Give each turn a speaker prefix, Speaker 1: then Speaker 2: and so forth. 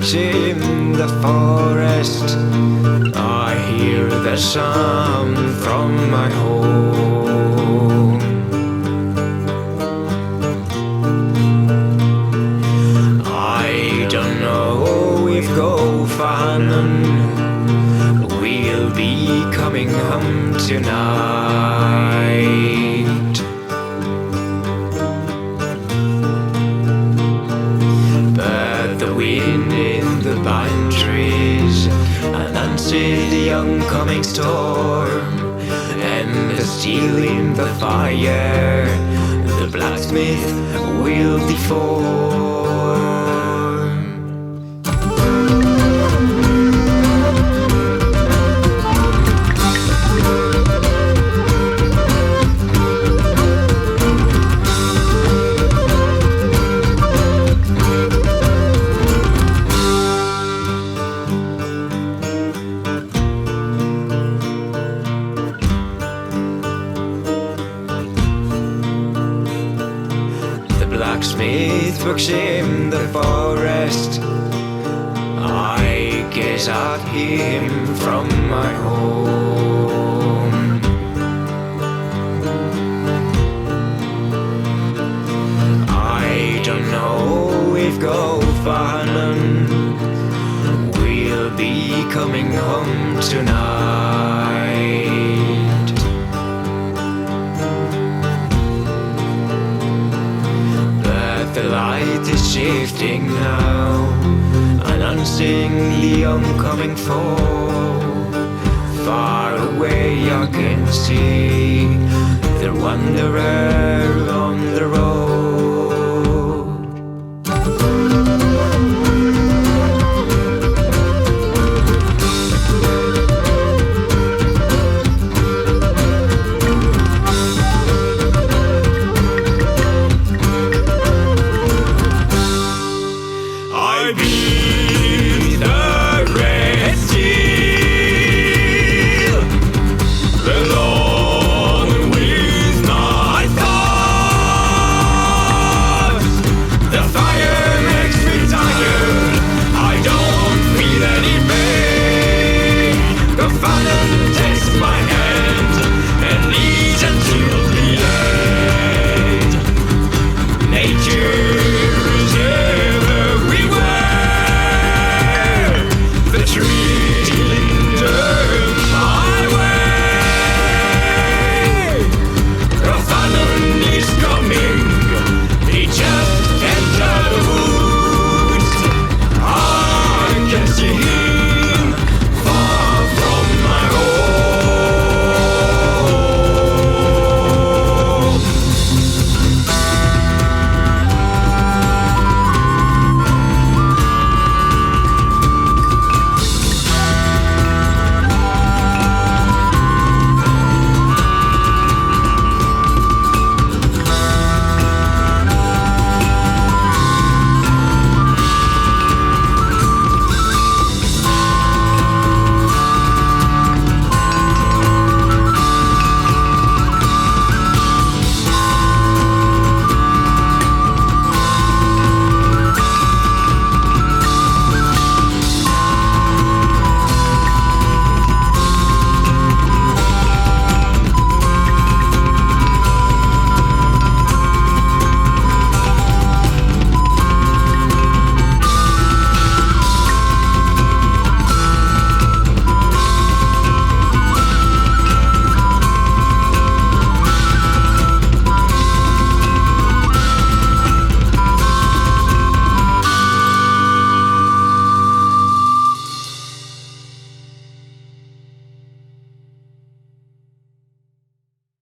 Speaker 1: perched in the forest, I hear the sound from my home. I don't know if Gofanon will be coming home tonight, but the wind in the pine trees announces the oncoming storm, and the steel in the fire the blacksmith will deform. Blacksmith works in the forest, I gaze at him from my home. I don't know if Gofanon will be coming home tonight, the light is shifting now, announcing the oncoming foe. Far away I can see the wanderer on the road.